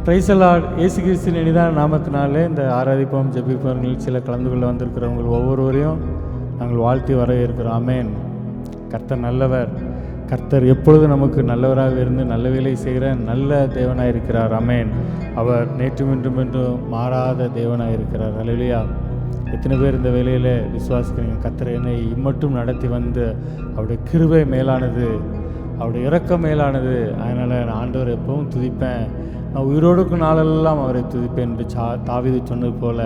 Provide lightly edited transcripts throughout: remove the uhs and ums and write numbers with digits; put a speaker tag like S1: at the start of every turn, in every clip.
S1: Praise the Lord. இயேசு கிறிஸ்துவின் இனிதான நாமத்தினாலே இந்த ஆராதிப்போம் ஜெபிப்போம் நிகழ்ச்சியில் கலந்து கொள்ள வந்திருக்கிறவங்க ஒவ்வொருவரையும் நாங்கள் வாழ்த்தி வரவேற்கிறோம். ஆமென். கர்த்தர் நல்லவர். கர்த்தர் எப்பொழுது நமக்கு நல்லவராக இருந்து நல்ல வேலை செய்கிற நல்ல தேவனாக இருக்கிறார். ஆமென். அவர் நேற்றும் இன்றும் என்றும் மாறாத தேவனாக இருக்கிறார். அல்லேலூயா. எத்தனை பேர் இந்த வேலையில் விசுவாசிக்கிறீங்க? கர்த்தர் என்னை இம்மட்டும் நடத்தி வந்து அவருடைய கிருபை மேலானது, அவருடைய இரக்கம் மேலானது. அதனால் நான் ஆண்டவர் எப்பவும் துதிப்பேன். நான் உயிரோடுக்கும் நாளெல்லாம் அவரை துதிப்பேன் என்று தாவீது சொன்னது போல்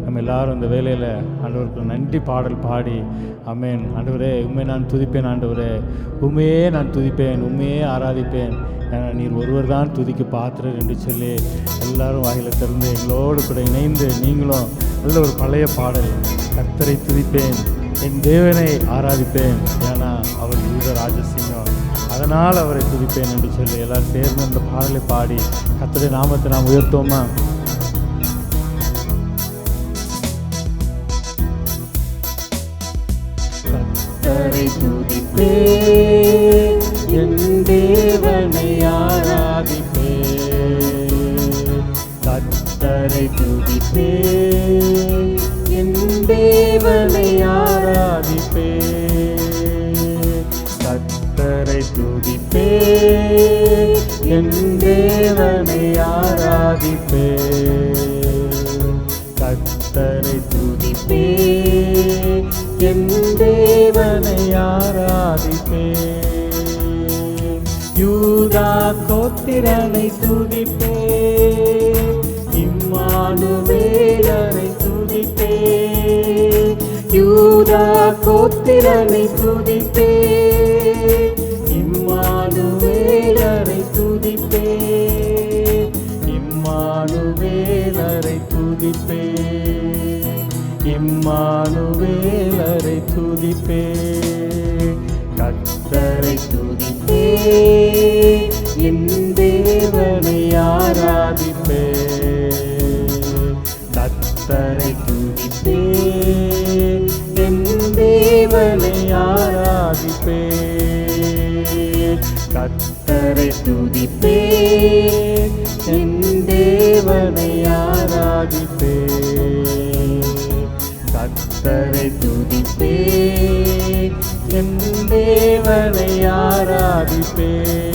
S1: நம்ம எல்லாரும் இந்த வேலையில் ஆண்டவருக்கு நன்றி பாடல் பாடி, ஆமென். ஆண்டவரே உண்மையை நான் துதிப்பேன், ஆண்டவரே உண்மையே நான் துதிப்பேன், உண்மையே ஆராதிப்பேன், ஏன்னா நீர் ஒருவர் தான் துதிக்க பாத்திரர் என்று சொல்லி எல்லாரும் வாயில திறந்து எங்களோடு கூட இணைந்து நீங்களும் நல்ல ஒரு பழைய பாடல், கர்த்தரை துதிப்பேன், என் தேவனை ஆராதிப்பேன், ஏன்னா அவர் யூத ராஜசிங்கம், அதனால் அவரை துதிப்பேன் என்று சொல்லி எல்லாரும் சேர்ந்து அந்த பாடலை பாடி கர்த்தருடைய நாமத்தை நாம் உயர்த்தோமா? கர்த்தரை துதிப்பேன், என் தேவனை ஆராதிப்பேன், கர்த்தரை துதிப்பேன், என் தேவனை ஆராதிப்பேன், கர்த்தரை துதிப்பேன், என் தேவனை ஆராதிப்பேன், கர்த்தரை துதிப்பேன், என் தேவனை ஆராதிப்பேன், யூதா கோத்திரனை துதிப்பேன், இம்மானுவேலரை துதிப்பேன், யூதா கோத்திரனை துதிப்பேன், இம்மானுவேலரை துதிப்பேன், இம்மானுவேலரை துதிப்பேன், இம்மானுவேலரை துதிப்பேன், கர்த்தரை துதிப்பேன், என் தேவனை ஆராதிப்பேன், கர்த்தரை துதிப்பேன், என் தேவனை ஆராதிப்பேன், கர்த்தரை துதிப்பேன், என் தேவனை ஆராதிப்பேன், கர்த்தரை துதிப்பேன், என் தேவனை ஆராதிப்பேன்,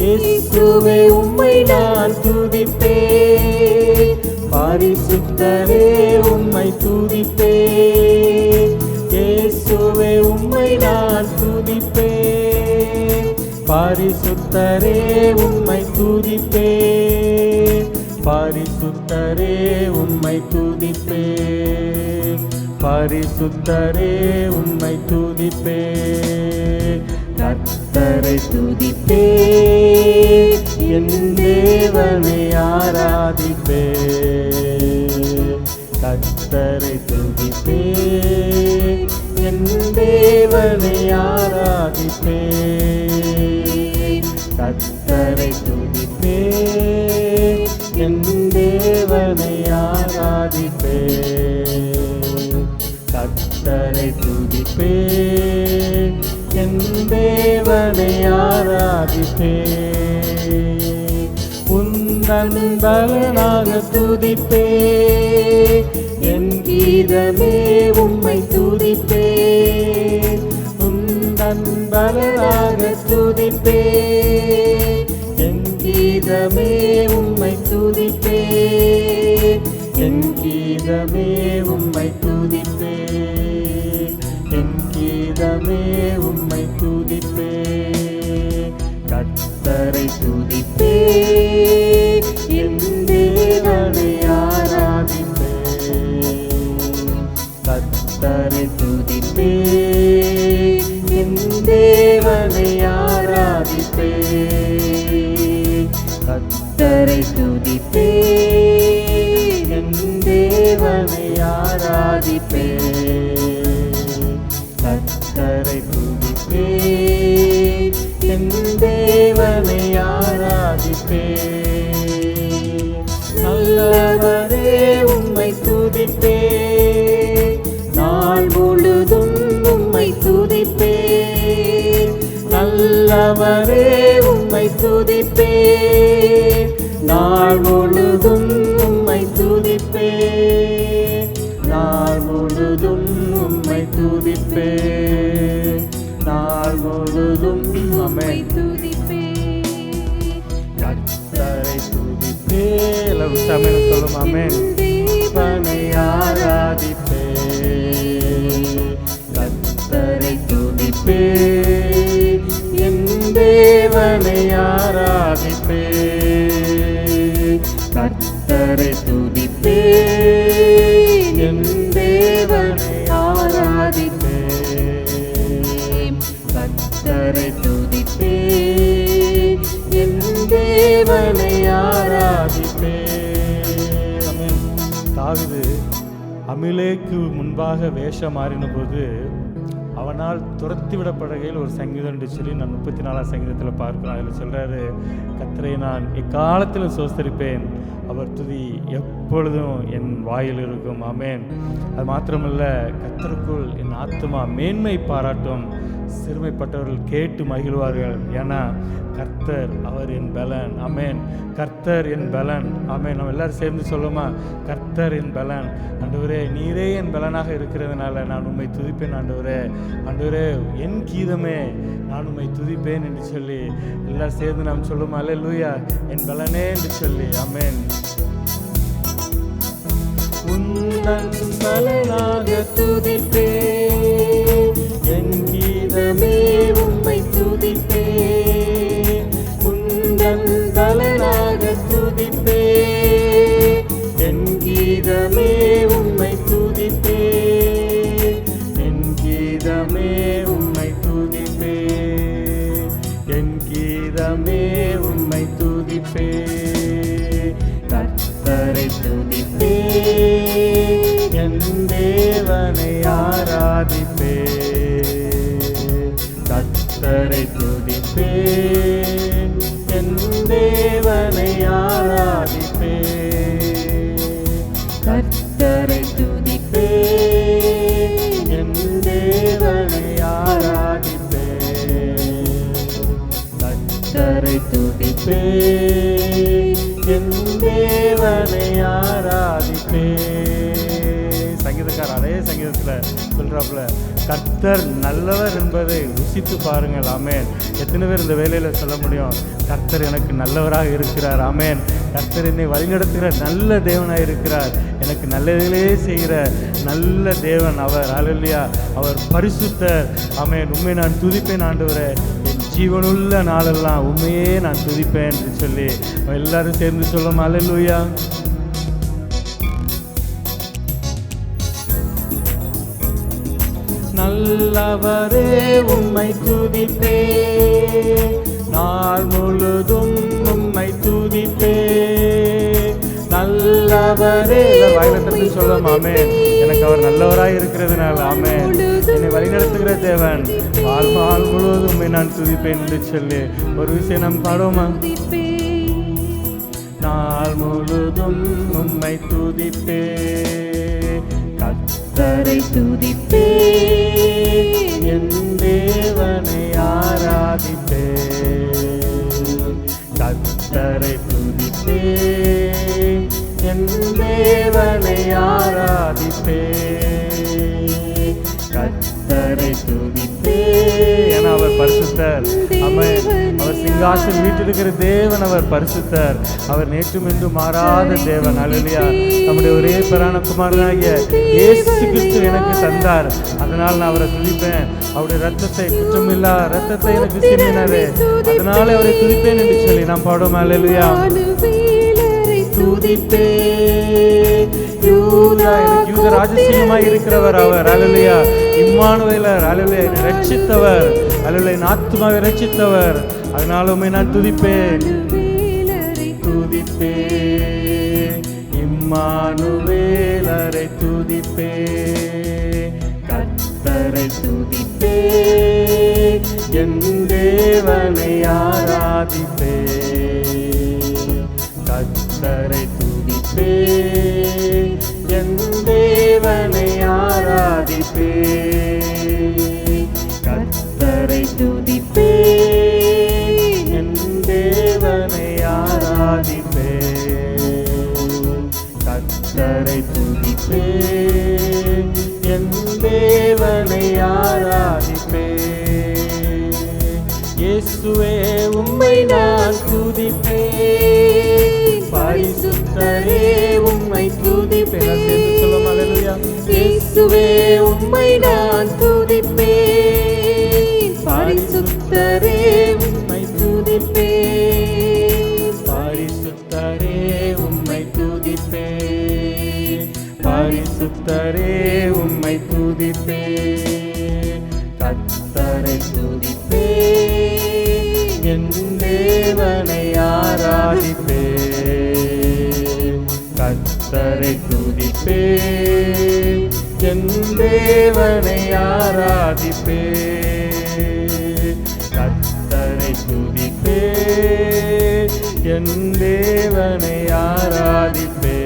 S1: இயேசுவே உம்மை நான் துதிப்பேன், பரிசுத்தரே உம்மை துதிப்பேன், இயேசுவே உம்மை நான் துதிப்பேன், பரிசுத்தரே உம்மை துதிப்பேன், பரிசுத்தரே உம்மை துதிப்பேன், பரிசுத்தரே உம்மை துதிப்பேன், கர்த்தரை துதிப்பேன், என் தேவனை ஆராதிப்பேன், கர்த்தரை துதிப்பேன், என் தேவனை ஆராதிப்பேன், கர்த்தரை துதிப்பேன், என் தேவனை ஆராதிப்பேன், கர்த்தரை துதிப்பேன், என் தேவனை ஆராதிப்பேன், உந்தன் பலனாக துதிப்பேன், என் கீதமே உம்மை துதிப்பேன், உந்தன் பலனாக துதிப்பேன், என் கீதமே உம்மை துதிப்பேன், என் கீதமே உம்மை துதிப்பேன், என் கீதமே உம்மை துதிப்பேன், கர்த்தரை துதிப்பேன், என் தேவனை ஆராதிப்பேன், கர்த்தரை துதிப்பேன், என் தேவனை ஆராதிப்பேன், கர்த்தரை துதிப்பேன், என் தேவனை ஆராதிப்பேன், கர்த்தரை துதிப்பேன், என் தேவனை ஆராதிப்பேன், நல்லவரே உம்மை துதிப்பேன், நாள் முழுதும் உம்மை துதிப்பேன், நல்லவரே உம்மை துதிப்பேன், நாள் முழுதும் உம்மை துதிப்பே, நாள் முழுதும் உம்மை துதிப்பே, நாள் முழுதும் உம்மை துதிப்பே, கர்த்தரை துதிப்பே. எல்லாரும் சமயம் சொல்லும் ஆமென். தேவனை ஆராதிப்பே, கர்த்தரை துதிப்பே, என் தேவனை ஆராதிப்பே, கர்த்தரை துதிப்பே, என் தேவனை ஆராதிப்பே, கர்த்தரை துதிப்பே, என் தேவனை ஆராதிப்பே. தாவீது அமிலேக்கு முன்பாக வேஷம் மாறின போது அவனால் துரத்தி விடப்படுகையில் ஒரு சங்கீதம் என்று சொல்லி நான் 34ஆம் சங்கீதத்தில் பார்க்கிறோம். அதில் சொல்கிறாரு, கர்த்தரை நான் எக்காலத்திலும் சோஸ்தரிப்பேன், அவர் துதி எப்பொழுதும் என் வாயில் இருக்கும். ஆமென். அது மாத்திரமல்ல, கர்த்தருக்குள் என் ஆத்துமா மேன்மை பாராட்டும், சிறுமைப்பட்டவர்கள் கேட்டு மகிழ்வார்கள், ஏன்னா கர்த்தர் அவர் என் பலன். ஆமென். கர்த்தர் என் பலன். ஆமென். நம்ம எல்லாரும் சேர்ந்து சொல்லுமா, கர்த்தர் என் பலன். ஆண்டவரே, நீரே என் பலனாக இருக்கிறதுனால நான் உம்மை துதிப்பேன். ஆண்டவரே, ஆண்டவரே என் கீதமே நான் உம்மை துதிப்பேன் என்று சொல்லி எல்லாரும் சேர்ந்து நாம் சொல்லுமா, அல்லேலூயா, என் பலனே என்று சொல்லி. ஆமென். உந்தன் பலனாக துதிப்பே, என் கீதமே உம்மை துதிப்பே, உந்தன் பலனாக துதிப்பே, என் கீதமே உம்மை துதிப்பே, என் கீதமே உம்மை துதிப்பே, என் கீதமே உம்மை துதிப்பே, கர்த்தரை துதிப்பே, என் தேவனை ஆராதிப்பே, கர்த்தரை துதிப்பே, என் தேவனை ஆராதிப்பே, கர்த்தரை துதிப்பே, என் தேவனை ஆராதிப்பே, கர்த்தரை துதிப்பே, என் தேவனை ஆராதிப்பே. சங்கீதக்காரர் அதே சங்கீதத்தில் சொல்றாப்புல, கர்த்தர் நல்லவர் என்பதை ருசித்து பாருங்கள். ஆமென். எத்தனை பேர் இந்த வேலையில் சொல்ல முடியும், கர்த்தர் எனக்கு நல்லவராக இருக்கிறார். ஆமென். கர்த்தர் என்னை வழிநடத்துகிற நல்ல தேவனாக இருக்கிறார், எனக்கு நல்லதிலே செய்கிற நல்ல தேவன் அவர். அல்லேலூயா, அவர் பரிசுத்தர். ஆமென். உண்மை நான் துதிப்பேன் ஆண்டவரே, என் ஜீவனுள்ள நாளெல்லாம் உண்மையே நான் துதிப்பேன் என்று சொல்லி எல்லாரும் சேர்ந்து சொல்லும். அல்லேலூயா. நல்லவரே உம்மை துதிப்பே, நாள் முழுதும் உம்மை துதிப்பே, நல்லவரே. வாயிலத்திற்கு சொல்லும். ஆமென். எனக்கு அவர் நல்லவராய் இருக்கிறதுனால, ஆமென், என்னை வழிநடத்துகிற தேவன், வாழ்நாள் முழுவதும் உம்மை நான் துதிப்பேன் என்று சொல்லி ஒரு விஷயம் நாம் பாடுவோமா? நாள் முழுதும் உம்மை துதிப்பே, கர்த்தரை துதிப்பே, என் தேவனை ஆராதிப்பே, கர்த்தரை துதிப்பே, என் தேவனை ஆராதிப்பே, கர்த்தரை துதிப்பே. ஏன்னா அவர் பரிசுத்தர். ஆமென். அவர் சிங்காசனம் வீட்டிருக்கிற தேவன், அவர் பரிசுத்தர், அவர் நேற்றும் என்றும் மாறாத தேவன். அல்லேலூயா. நம்முடைய ஒரே பிரான குமாரனாகிய இயேசு கிறிஸ்து எனக்கு தந்தார், அதனால் நான் அவரை துதிப்பேன். அவருடைய ரத்தத்தை, குற்றமில்லா ரத்தத்தை எனக்கு சிந்தினாரே, அதனால அவரை துதிப்பேன் என்று சொல்லி நாம் பாடுவோம். அல்லேலூயா. துதிப்பே, யூதா, எனக்கு யூத ராஜசிங்கமாய் இருக்கிறவர் அவர். அல்லேலூயா. இம்மானுவேலர். அல்லேலூயா. என்னை ரட்சித்தவர். அல்லேலூயா. என் ஆத்துமாவை ரட்சித்தவர், அதனால உம்மை நான் துதிப்பேன். துதிப்பே, இம்மானுவேலரை துதிப்பே, கர்த்தரை துதிப்பே, என் தேவனை ஆராதிப்பே, கர்த்தரை துதிப்பே, என் தேவனை ஆராதிப்பே, கர்த்தரை துதிப்பே, என் தேவனை ஆராதிப்பே, இயேசுவே உம்மை நான் துதிப்பேன், பரிசுத்தரே உம்மை துதிப்பேன். சேர்ந்து சொல்லும் அல்லேலூயா.
S2: இயேசுவே உம்மை நான் துதிப்பேன், பரிசுத்தரே உம்மை துதிப்பேன்,
S1: பரிசுத்தரே உம்மை துதிப்பேன், பரிசுத்தரே உம்மை துதிப்பேன். கர்த்தரை துதிப்பேன், என் தேவனை ஆராதிப்பேன். கர்த்தரை துதிப்பேன், என் தேவனை ஆராதிப்பேன். கர்த்தரை துதிப்பேன், என் தேவனை ஆராதிப்பேன்.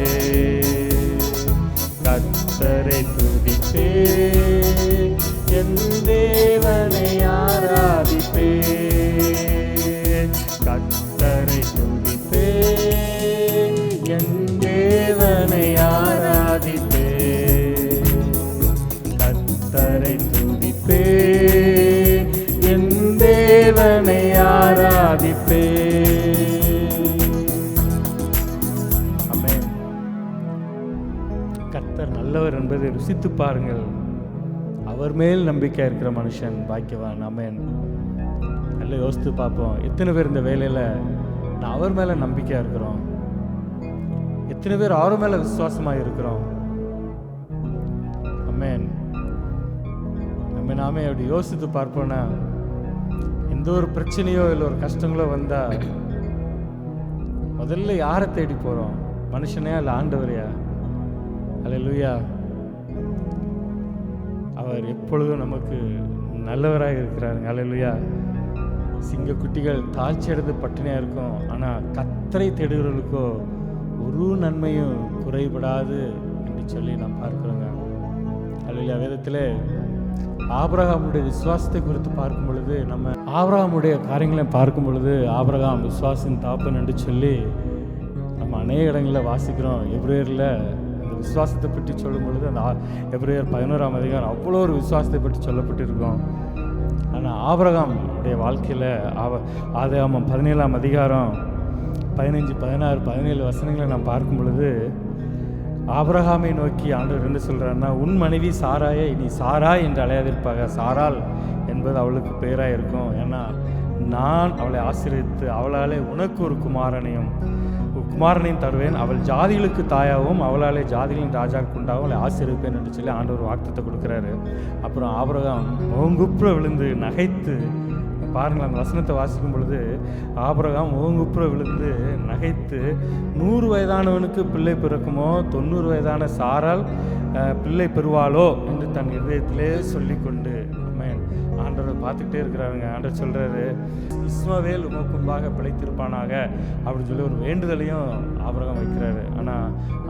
S1: கர்த்தரை துதிப்பேன், என் தேவனை ஆராதிப்பேன். கர்த்தரை துதிப்பேன், என் தேவனை ஆராதிப்பேன். கர்த்தரை துதிப்பேன், என் தேவனை ஆராதிப்பேன். ஆமென். கர்த்தர் நல்லவர் என்பதை ருசித்து பாருங்கள். அவர் மேல் நம்பிக்கை இருக்கிற மனுஷன் பாக்கியவான். ஆமென். நல்ல யோசித்து பார்ப்போம். எத்தனை பேர் இந்த வேலையில் நான் அவர் மேலே நம்பிக்கையாக இருக்கிறோம்? எத்தனை பேர் அவர் மேலே விசுவாசமாக இருக்கிறோம்? ஆமென். நாமே அப்படி யோசித்து பார்ப்போன்னா, எந்த ஒரு பிரச்சனையோ இல்லை ஒரு கஷ்டங்களோ வந்தால் முதல்ல யாரை தேடி போகிறோம்? மனுஷனையா இல்லை ஆண்டவரையா? அல்லேலூயா. அவர் எப்பொழுதும் நமக்கு நல்லவராக இருக்கிறாருங்க. அல்லேலூயா. சிங்கக்குட்டிகள் தாழ்ச்சி அடைந்து பட்டினியாக இருக்கும், ஆனால் கர்த்தரை தேடுகிறவர்களுக்கோ ஒரு நன்மையும் குறைபடாது என்று சொல்லி நாம் பார்க்கிறோங்க. அல்லேலூயா. வேதத்திலே ஆபிரகாமுடைய விசுவாசத்தை குறித்து பார்க்கும் பொழுது, நம்ம ஆபிரகாமுடைய காரியங்களை பார்க்கும் பொழுது, ஆபிரகாம் விசுவாசின் தாப்பன் என்று சொல்லி நம்ம அநேக இடங்களில் வாசிக்கிறோம். எபிரேயரில் அந்த விசுவாசத்தை பற்றி சொல்லும் பொழுது, அந்த எபிரேயர் 11ஆம் அதிகாரம் அவ்வளோ ஒரு விசுவாசத்தை பற்றி சொல்லப்பட்டிருக்கோம். ஆனால் ஆபிரகாம் உடைய வாழ்க்கையில் ஆதியாகமம் 17ஆம் அதிகாரம் 15, 16, 17 வசனங்களை நாம் பார்க்கும் பொழுது, ஆபிரகாமை நோக்கி ஆண்டவர் என்ன சொல்கிறாருன்னா, உன் மனைவி சாராயை நீ சாராய் என்று அழையாதிருப்பாக, சாராள் என்பது அவளுக்கு பெயராக இருக்கும். ஏன்னா நான் அவளை ஆசீர்வதித்து அவளாலே உனக்கு ஒரு குமாரனையும் தருவேன், அவள் ஜாதிகளுக்கு தாயாகவும் அவளாலே ஜாதிகளின் ராஜாவுக்கு உண்டாகவும் அவளை ஆசீர்விப்பேன் என்று சொல்லி ஆண்டவர் வாக்குத்தத்தை கொடுக்குறாரு. அப்புறம் ஆபிரகாம் முகங்குப்புற விழுந்து நகைத்து, பாருங்கள் அந்த வசனத்தை வாசிக்கும் பொழுது, ஆபிரகாம் முகங்குப்புற விழுந்து நகைத்து, 100 வயதானவனுக்கு பிள்ளை பிறக்குமோ, 90 வயதான சாரால் பிள்ளை பெறுவாளோ என்று தன் இதயத்திலே சொல்லி கொண்டு, ஆண்டவர் பார்த்துக்கிட்டே இருக்கிறாருங்க. ஆண்டவர் சொல்கிறாரு, இஸ்மவேல் உமக்கு முன்பாக பிழைத்திருப்பானாக அப்படின்னு சொல்லி ஒரு வேண்டுதலையும் ஆபிரகாம் வைக்கிறாரு. ஆனால்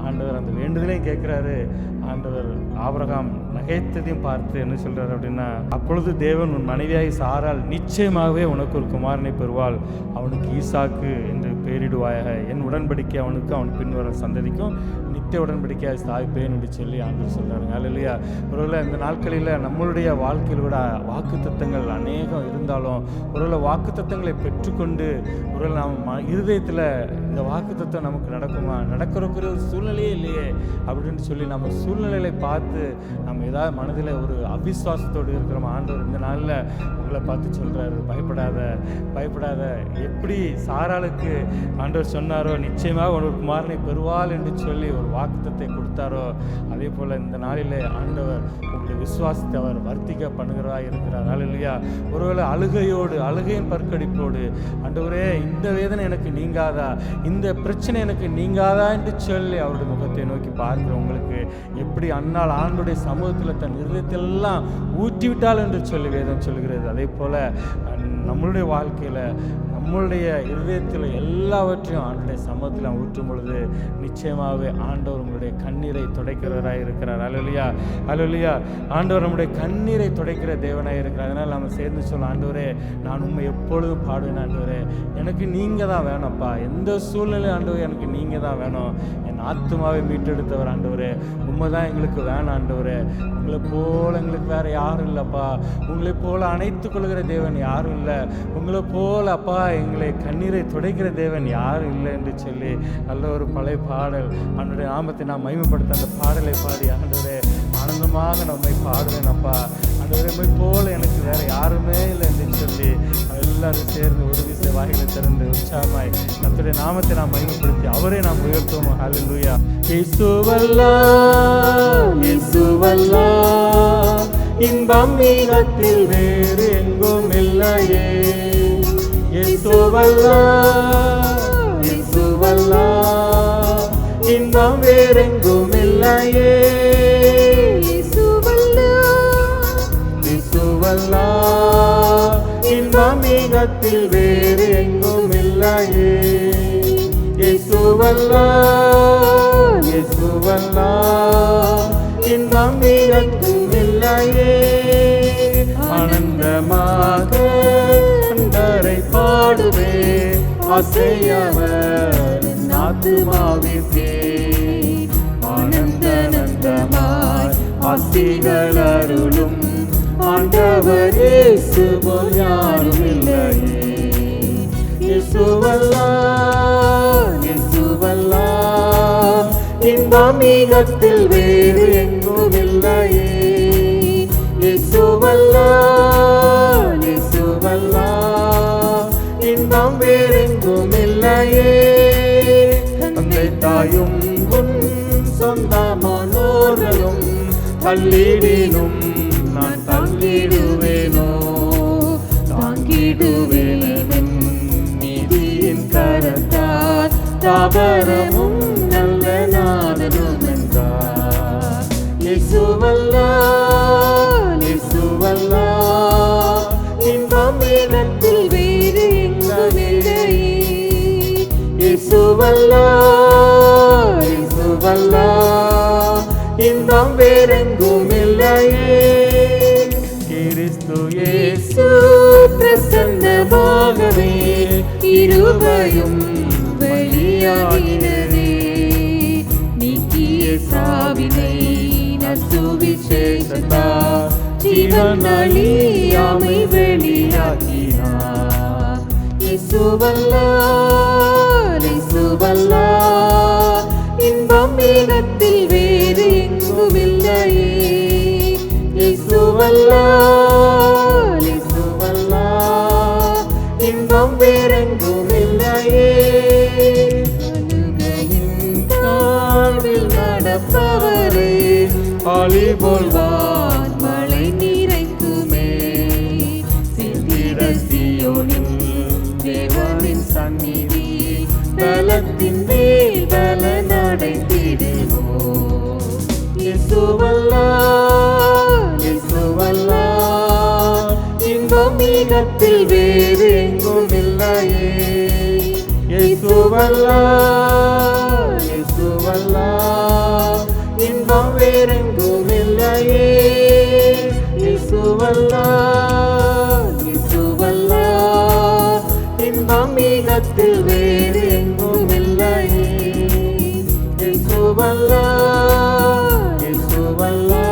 S1: ஆண்டவர் அந்த வேண்டுதலையும் கேட்குறாரு. ஆண்டவர் ஆபிரகாம் நகைத்ததையும் பார்த்து என்ன சொல்கிறார் அப்படின்னா, அப்பொழுது தேவன் உன் மனைவியாய் சாரால் நிச்சயமாகவே உனக்கு ஒரு குமாரனை பெறுவாள், அவனுக்கு ஈசாக்கு என்று பெயரிடுவாயாக, என் உடன்படிக்கை அவனுக்கு அவன் பின்வரும் சந்ததிக்கும் நித்திய உடன்படிக்கையாக ஸ்தாபிப்பேன் என்று சொல்லி ஆண்டவர் சொல்கிறாருங்க. அல்லேலூயா. ஒருவேளை இந்த நாட்களில் நம்மளுடைய வாழ்க்கையில் கூட வாக்குத்தத்தங்கள் அநேகம் இருந்தாலும், ஒருவேளை வாக்குத்தத்தங்களை பெற்றுக்கொண்டு ஒருவேளை நாம் இருதயத்தில் இந்த வாக்குத்தத்தம் நமக்கு நடக்குமா, நடக்கிறக்குரிய ஒரு சூழ்நிலையே இல்லையே அப்படின்னு சொல்லி நம்ம சூழ்நிலைகளை பார்த்து நம்ம ஏதாவது மனதில் ஒரு அவிசுவாசத்தோடு இருக்கிறோம். ஆண்டவர் இந்த நாளில் உங்களை பார்த்து சொல்கிறாரு, பயப்படாத. எப்படி சாராளுக்கு ஆண்டவர் சொன்னாரோ நிச்சயமாக ஒரு குமாரனை பெறுவாள் என்று சொல்லி ஒரு வாக்குத்தத்தை கொடுத்தாரோ, அதே போல் இந்த நாளில் ஆண்டவர் உங்களுடைய விசுவாசத்தை அவர் வர்த்திக்க பண்ணுகிறவராக இருக்கிறார். அல்லேலூயா. ஒருவேளை அழுகையின் பற்கடிப்போடு, ஆண்டவரே இந்த வேதனை எனக்கு நீங்காதா, இந்த பிரச்சனை எனக்கு நீங்காதா என்று சொல்லி அவருடைய முகத்தை நோக்கி பார்க்கிற உங்களுக்கு எப்படி அன்னாள் ஆண்டுடைய சமூகத்தில் தன் இருதயத்தெல்லாம் ஊற்றிவிட்டாள் என்று சொல்லி வேதம் சொல்கிறது. அதே போல் நம்மளுடைய வாழ்க்கையில் நம்மளுடைய இருதயத்தில் எல்லாவற்றையும் ஆண்டுடைய சமூகத்தில் ஊற்றும் பொழுது நிச்சயமாகவே ஆண்டவர் உங்களுடைய கண்ணீரை துடைக்கிறவராக இருக்கிறார். அல்லேலூயா, அல்லேலூயா. ஆண்டவர் நம்முடைய கண்ணீரை துடைக்கிற தேவனாக இருக்கிறார். அதனால் நம்ம சேர்ந்து சொல்ல, ஆண்டவரே நான் உண்மை எப்பொழுதும் பாடுவேன். ஆண்டவரே எனக்கு நீங்கள் தான் வேணும்ப்பா. எந்த சூழ்நிலை ஆண்டவரே எனக்கு நீங்கள் தான் வேணும். என் ஆத்துமாவை மீட்டெடுத்தவர் ஆண்டவரே, உண்மை தான் எங்களுக்கு வேணும் ஆண்டவரே. உங்களை போல எங்களுக்கு வேறு யாரும் இல்லைப்பா. உங்களை போல அணைத்து கொள்கிற தேவன் யாரும் இல்லை. உங்களை போல அப்பா எங்களை கண்ணீரை துடைக்கிற தேவன் யாரும் இல்லை என்று சொல்லி நல்ல ஒரு பழைய பாடல் ஆண்டவருடைய நாமத்தை நான் மகிமைப்படுத்த அந்த பாடலை பாடி ஆண்டவரே ஆனந்தமாக நம்மை பாடுவேன் அப்பா. ஆண்டவரை போல எனக்கு வேற யாருமே இல்லை என்று சொல்லி எல்லாரும் சேர்ந்து ஒரு விசை வாய்களை திறந்து உற்சாகமாய் கர்த்தருடைய நாமத்தை நாம் மகிமைப்படுத்தி அவரை நாம் உயர்த்துவோம். ஹல்லேலூயா. இயேசுவல்லா, இயேசுவல்லா, இன்பம் நீகத்தில் வேறு எங்கும் இல்லையே. இயேசுவல்லா, இயேசுவல்லா, இன்பம் வேறெங்கும் இல்லையே. இயேசுவல்லா, இன்பம் நீகத்தில் வேறு எங்கும் இல்லையே. இயேசுவல்லா, இயேசுவல்லா, இன்பம் நீகத்தில் இல்லையே. ஆனந்தமாக கண்டரை பாடுவே ஆசையவர் ஆத்துமாவிற்கே. ஆனந்தமாய் ஆசிகள் அருளும் ஆண்டவர் இயேசு போல் யாரும் இல்லையே. இயேசுவல்லா, இயேசுவல்லா, இன்பம் நீகத்தில் வேறு எங்கும் இல்லையே. இயேசுவல்லா, இயேசுவல்லா, இன்பம் வேறெங்கும் இல்லையே. தந்தை தாயும் உன் சொந்தமானோர்களும் தள்ளிடினும் நான் தங்கிடுவேனோ. தாங்கிடுவேன் நீதியின் கரத்தால் தாபரமும் நல்ல நாதனும் என்றார். இயேசுவல்லா, இயேசுவல்லா, இன்பம் நீகத்தில் வேறு எங்கும் இல்லையே. இயேசுவல்லா, இயேசுவல்லா, இன்பம் வேறெங்கும் இல்லையே. கிறிஸ்து இயேசு பிரசன்னமாகவே இருபையும் வெளியாகினதே. நீக்கிய சாவினை சுவிசேஷத்தால் ஜீவன் அழியாமை வெளியாக்கினார். இயேசுவல்லா, இயேசுவல்லா, இன்பம் நீகத்தில் வேறு எங்கும் இல்லையே. இயேசுவல்லா, இயேசுவல்லா, இன்பம் வேறெங்கும் இல்லையே. அழுகையின் தாழ்வில் நடப்பவரே ஆலி போல்வான் மழை நிறைக்குமே. சிந்திட சீயோனில் தேவனின் சந்நிதி பலத்தின் மேல் பலன் அடைந்திடுவோம். இயேசுவல்லா, இயேசுவல்லா, இன்பம் நீகத்தில் வேறு எங்கும் இல்லையே. இயேசுவல்லா, இயேசுவல்லா, இன்பம் வேறெங்கும் இல்லையே. இயேசுவல்லா, இயேசுவல்லா, இன்பம் நீகத்தில் வேறு எங்கும் இல்லையே. இயேசுவல்லா, இயேசுவல்லா,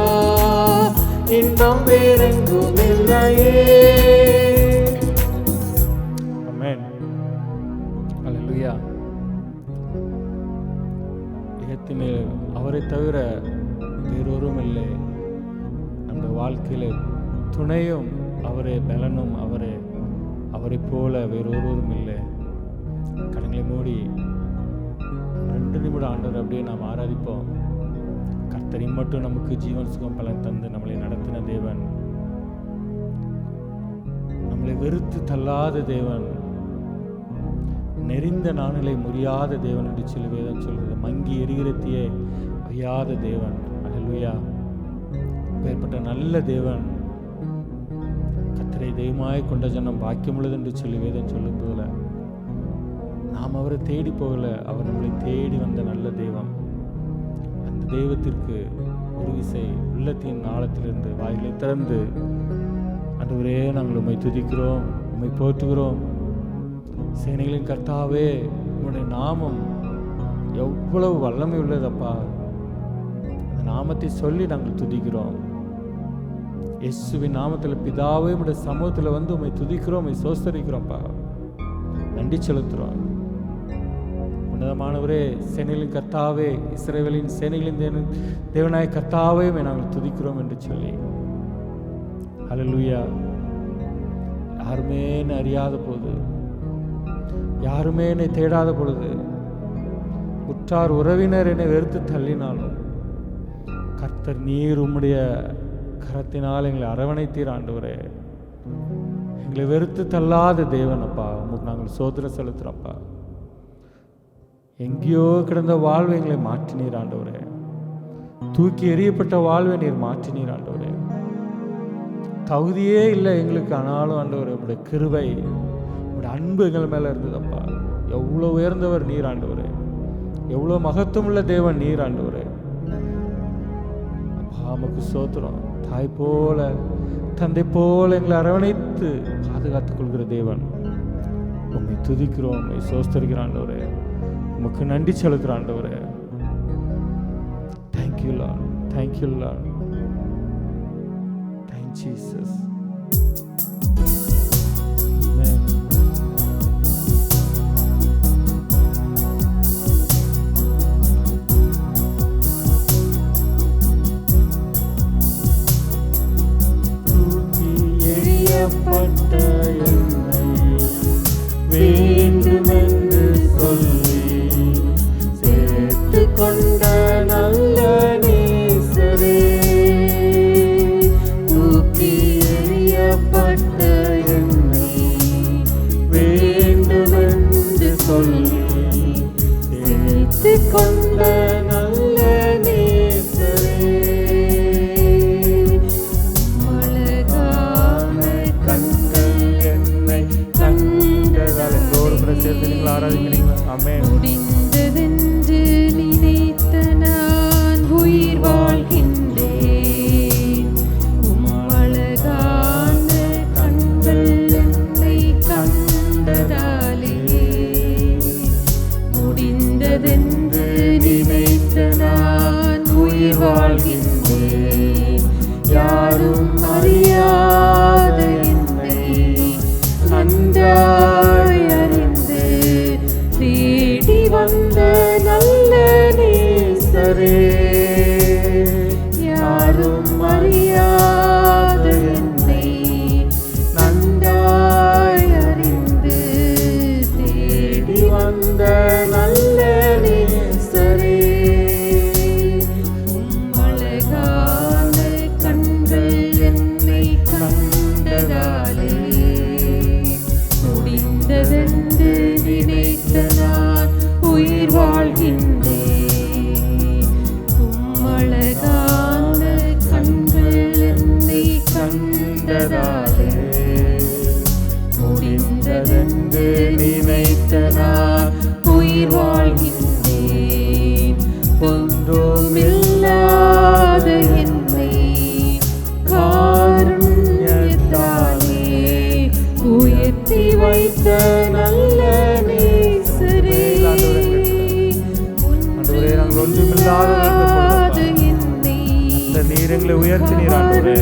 S1: இன்பம் வேறெங்கும் இல்லையே. ஆமென். அல்லேலூயா. இகத்திலே அவரை தவிர வேறொரும் இல்லை. நம்ம வாழ்க்கையில துணையும் அவரே, பலனும் அவரே. அவரை போல வேறொருவரும் இல்லை. கண்களை மூடி 2 நிமிடம் ஆண்டவர் அப்படியே நாம் ஆராதிப்போம். கர்த்தரை மட்டும் நமக்கு ஜீவன் சுகம் பலன் தந்து நம்மளை நடத்தின தேவன், நம்மளை வெறுத்து தள்ளாத தேவன், நெறிந்த நாணிலை முறியாத தேவன் என்று சொல்லி வேதம் சொல்கிறது. மங்கி எரிகிறத்தையே ஐயாத தேவன். அல்லேலூயா. அப்பேற்பட்ட நல்ல தேவன் கர்த்தரை தெய்வமாய் கொண்ட ஜனம் பாக்கியமுள்ளது என்று சொல்லி வேதம் சொல்லும் போல நாம் அவரை தேடி போகல, அவர் நம்மளை தேடி வந்த நல்ல தெய்வம். அந்த தெய்வத்திற்கு ஒரு விசை உள்ளத்தின் ஆழத்திலிருந்து வாயிலை திறந்து, ஆண்டவரே நாங்கள் உம்மை துதிக்கிறோம், உம்மை போற்றுகிறோம். சேனைகளின் கர்த்தாவே, உம்முடைய நாமம் எவ்வளவு வல்லமை உள்ளதப்பா. அந்த நாமத்தை சொல்லி நாங்கள் துதிக்கிறோம். இயேசுவின் நாமத்தில் பிதாவே உம்முடைய சமூகத்தில் வந்து உம்மை துதிக்கிறோம், உம்மை சோஸ்தரிக்கிறோம்ப்பா, நன்றி செலுத்துகிறோம். உன்னதமானவரே, சேனைகளின் கர்த்தாவே, இஸ்ரவேலின் சேனைகளின் தேவனாய கர்த்தாவே நாங்கள் துதிக்கிறோம் என்று சொல்லி, ஹல்லேலூயா. யாருமே என்னை அறியாத போது, யாருமே என்னை தேடாத பொழுது, உற்றார் உறவினர் என்னை வெறுத்து தள்ளினாலும் கர்த்தர் நீர் உம்முடைய கரத்தினால் எங்களை அரவணைத்தீர் ஆண்டவரே. எங்களை வெறுத்து தள்ளாத தேவன் அப்பா, உங்களுக்கு நாங்கள் சோதனை செலுத்துகிறோம்ப்பா. எங்கேயோ கிடந்த வாழ்வை எங்களை மாற்றினீர் ஆண்டவரே. தூக்கி எறியப்பட்ட வாழ்வை நீர் மாற்றினீர் ஆண்டவரே. தகுதியே இல்லை எங்களுக்கு, ஆனாலும் ஆண்டவரே உங்களுடைய கிருபை, உங்களுடைய அன்பு எங்கள் மேலே இருந்ததப்பா. எவ்வளோ உயர்ந்தவர் நீர் ஆண்டவரே, எவ்வளோ மகத்துவமுள்ள தேவன் நீர் ஆண்டவரே. அப்பா நமக்கு சோத்திரம். தாய் போல தந்தை போல எங்களை அரவணைத்து பாதுகாத்துக் கொள்கிற தேவன், உண்மை துதிக்கிறோம், உண்மை சோஸ்தரிக்கிற ஆண்டவரே. உமக்கு நன்றி செலுத்துகிற ஆண்டவரே. Thank you Lord, thank you Lord, thank Jesus.
S2: பட்ட என்னை வேண்டுமென்று சொல்லி சேர்த்து கொண்ட நல்ல நேசரே, தூக்கி எறியப்பட்ட என்னை வேண்டுமென்று சொல்லி சேர்த்து கொண்ட நல்ல நேசரே,
S1: சேர்ந்து நீங்கள் ஆராதிக்கிறீங்களா? ஆமென்.
S2: முடிந்ததென்று நினைத்த நான் உயிர் வாழ்கின்றேன். அழகான கண்கள் என்னை கண்டதாலே, முடிந்ததென்று நினைத்த நான் உயிர் வாழ்கின்றேன். யாரும் அறியாத என்னை நன்றாய் தேடி வந்த நல்ல நேசரே, யாரும் அறியாத என்னை நன்றாய் அறிந்து தேடி வந்த நல்ல நேசரே, அழகான கண்கள் என்னை கண்டதாலே, முடிந்ததென்று நினைத்த நான் உயிர் வாழ்கின்றேன். அழகான கண்கள் என்னை கண்டதாலே, முடிந்ததென்று நினைத்த நான் உயிர் வாழ்கின்றேன். ஒன்றுமில்லாத என்னை காருண்யத்தாலே உயர்த்தி வைத்த நல்ல நேசரே,
S1: நாங்கள் ஒன்றுமில்லாத என்னை நீர் எங்களை உயர்த்தினீர் ஆண்டவரே.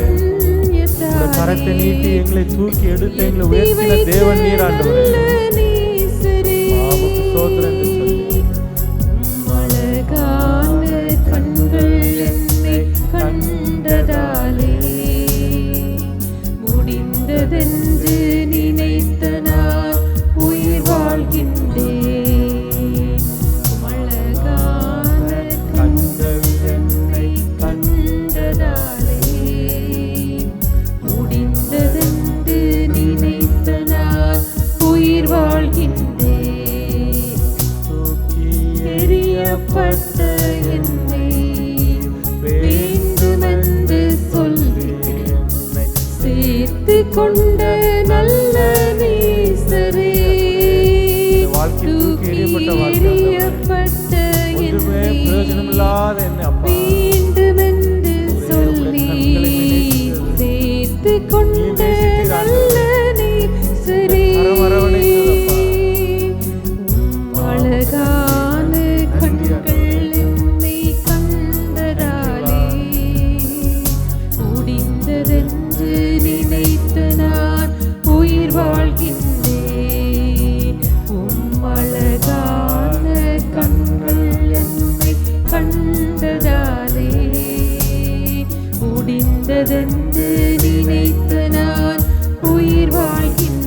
S1: உங்களுடைய கரத்தை நீட்டி எங்களை தூக்கி எடுத்து எங்களை உயர்த்தின தேவன் நீர் ஆண்டவரே. நமக்கு சோதனை என்று சொல்லி,
S2: அழகான கண்கள் என்னை கண்டதாலே, முடிந்ததென்று நினைத்த நான் உயிர் வாழ்கின்றேன். அழகான கண்கள் என்னை கண்டதாலே, முடிந்ததென்று நினைத்த நான் உயிர்
S1: வாழ்க்கை தூக்கி எறியப்பட்ட வாழ்க்கை ஒன்றுமே பிரயோஜனம் இல்லாத என்ன அப்பா
S2: வேண்டுமென்று சொல்லி சேர்த்து கொண்ட நல்ல நேசரே, அழகான கண்கள் என்னை கண்டதாலே முடிந்ததென்று நினைத்த நான் உயிர் வாழ்கின்றேன். அழகான கண்கள் என்னை கண்டதாலே முடிந்ததென்று நினைத்த நான் உயிர் வாழ்கின்றேன்.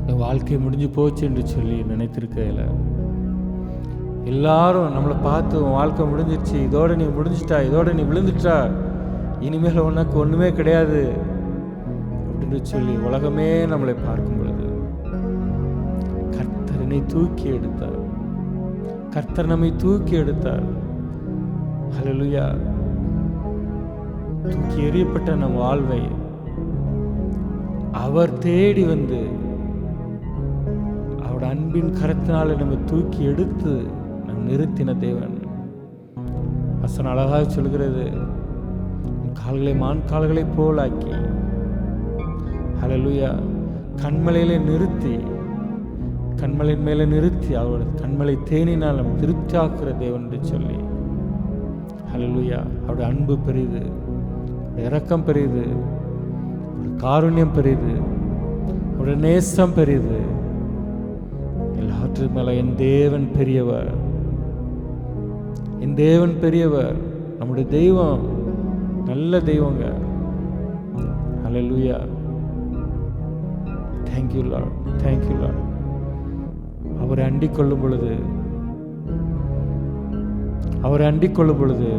S1: என் வாழ்க்கை முடிஞ்சு போச்சு என்று சொல்லி நினைத்திருக்கையில் எல்லாரும் நம்மளை பார்த்து உன் வாழ்க்கை முடிஞ்சிருச்சு, இதோட நீ முடிஞ்சிட்டா, இதோட நீ விழுந்துட்டா, இனிமேல் உனக்கு ஒன்றுமே கிடையாது அப்படின்னு சொல்லி உலகமே நம்மளை பார்க்கும் பொழுது கர்த்தரனை தூக்கி எடுத்தார். கர்த்தர் நம்மை தூக்கி எடுத்தார். ஹல்லேலூயா. தூக்கி எறியப்பட்ட நம் வாழ்வை அவர் தேடி வந்து அவரோட அன்பின் கரத்தினால நம்ம தூக்கி எடுத்து நம் நிறுத்தின தேவன். வசனம் அழகாக சொல்கிறது, கால்களை மான் கால்களை போலாக்கி ஹல்லேலூயா கண்மலையிலே நிறுத்தி, கண்மலையின் மேலே நிறுத்தி அவருடைய கண்மலை தேனினால் நம்ம திருப்தியாக்குற தேவன் என்று சொல்லி ஹல்லேலூயா. அவருடைய அன்பு பெரிது, இரக்கம் பெரிது, காருண்யம் பெரிது, அவருடைய நேசம் பெரிது. எல்லாவற்றுக்கு மேல என் தேவன் பெரியவர், என் தேவன் பெரியவர். நம்முடைய தெய்வம் நல்ல தெய்வங்க. Hallelujah. Thank you Lord, thank you Lord. அவரை அண்டிக் கொள்ளும் பொழுது, அவரை அண்டிக் கொள்ளும் பொழுது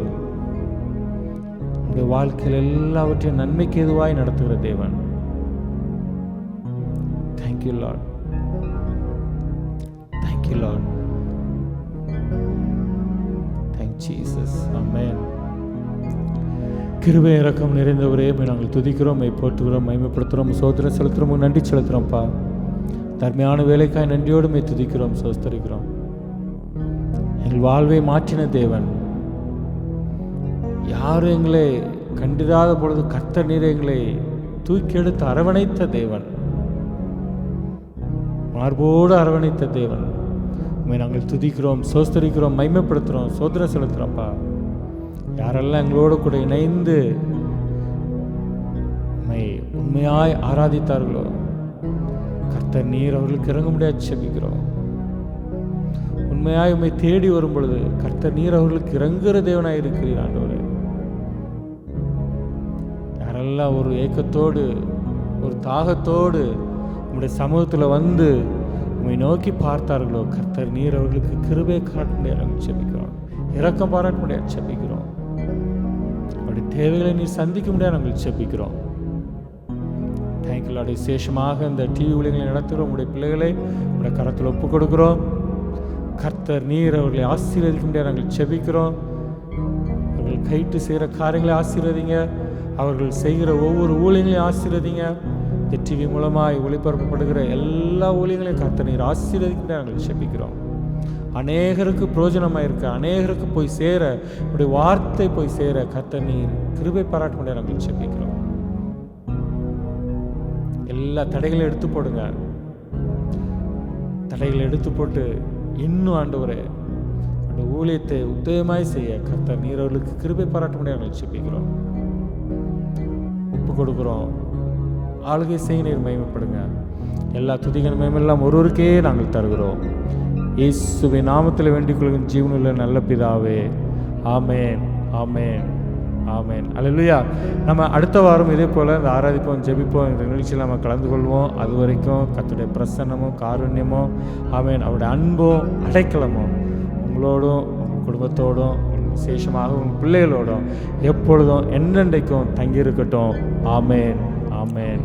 S1: நம்முடைய வாழ்க்கையில் எல்லாவற்றையும் நன்மைக்கு எதுவாய் நடத்துகிற தேவன். Thank you Lord, thank you Lord, thank Jesus. Amen. கிருபை இரக்கம் நிறைந்தவரே, நாங்கள் துதிக்கிறோம், போற்றுகிறோம், மகிமைப்படுத்துகிறோம், சோதனை செலுத்துகிறோம், நன்றி செலுத்துகிறோம்ப்பா. தர்மையான வேலைக்காய் நன்றியோடு துதிக்கிறோம், சோஸ்தரிக்கிறோம். எங்கள் வாழ்வை மாற்றின தேவன், யாரும் எங்களை கண்டிராத பொழுது கர்த்தர் நீர் எங்களை தூக்கி எடுத்து அரவணைத்த தேவன், மார்போடு அரவணைத்த தேவன். நாங்கள் துதிக்கிறோம், சோஸ்தரிக்கிறோம், மகிமைப்படுத்துகிறோம், சோதனை செலுத்துகிறோம்ப்பா. யாரெல்லாம் எங்களோடு கூட இணைந்து உண்மையாய் ஆராதித்தார்களோ கர்த்தர் நீர் அவர்களுக்கு இறங்க முடியாது செபிக்கிறோம். உண்மையாய் உண்மை தேடி வரும் பொழுது கர்த்தர் நீர் அவர்களுக்கு இறங்குகிற தேவனாய் இருக்கிறீர் ஆண்டவரே. யாரெல்லாம் ஒரு ஏக்கத்தோடு ஒரு தாகத்தோடு உங்களுடைய சமூகத்தில் வந்து உண்மை நோக்கி பார்த்தார்களோ கர்த்தர் நீர் அவர்களுக்கு கிருபை காட்ட முடியாது செபிக்கிறோம், இரக்கம் பாராட்ட முடியாது செபிக்கிறோம். அவருடைய தேவைகளை நீர் சந்திக்க முடியாது நாங்கள் செபிக்கிறோம். Thank you Lord. விசேஷமாக இந்த டிவி ஊழியர்களை நடத்துகிறோம் உங்களுடைய பிள்ளைகளை உங்களுடைய கரத்தில் ஒப்புக் கொடுக்குறோம். கர்த்தர் நீர் அவர்களை ஆசீர்வதிக்க முடியாது நாங்கள் செபிக்கிறோம். அவர்கள் கைட்டு செய்கிற காரியங்களை ஆசீர்வதிங்க, அவர்கள் செய்கிற ஒவ்வொரு ஊழியங்களையும் ஆசீர்வதிங்க. இந்த டிவி மூலமாய் ஒளிபரப்பப்படுகிற எல்லா ஊழியங்களையும் கர்த்தர் நீர் ஆசீர்வதிக்க முடியாது நாங்கள் செபிக்கிறோம். அநேகருக்கு பிரயோஜனமாக இருக்க, அநேகருக்கு போய் சேர, உடைய வார்த்தை போய் சேர கர்த்தர் நீர் கிருபை பாராட்ட முடியாது நாங்கள் செபிக்கிறோம். எல்லா தடைகளையும் எடுத்து போடுங்க, தடைகளை எடுத்து போட்டு இன்னும் ஆண்டவரே அந்த ஊழியத்தை உத்தயமாய் செய்ய கர்த்தர் நீர் அவர்களுக்கு கிருபை பாராட்ட முடியாது நாங்கள் செபிக்கிறோம். ஒப்பு கொடுக்குறோம், ஆளுகை செய்ய நீர் மகிமைப்படுங்க. எல்லா துதிகள் மகிமெல்லாம் ஒருவருக்கே நாங்கள் தருகிறோம். இயேசுவின் நாமத்தில் வேண்டிக் கொள்கிற ஜீவனுள்ள நல்ல பிதாவே, ஆமேன், ஆமேன், ஆமேன். அல்லேலூயா. நம்ம அடுத்த வாரம் இதே போல் இந்த ஆராதிப்போம், ஜெபிப்போம், இந்த நிகழ்ச்சியில் நம்ம கலந்து கொள்வோம். அது வரைக்கும் கர்த்தருடைய பிரசன்னமும் காருண்யமும் ஆமேன், அவருடைய அன்பும் அடைக்கலமும் உங்களோடும் உங்கள் குடும்பத்தோடும் விசேஷமாக உங்கள் பிள்ளைகளோடும் எப்பொழுதும் என்னென்றைக்கும் தங்கியிருக்கட்டும். ஆமேன், ஆமேன்.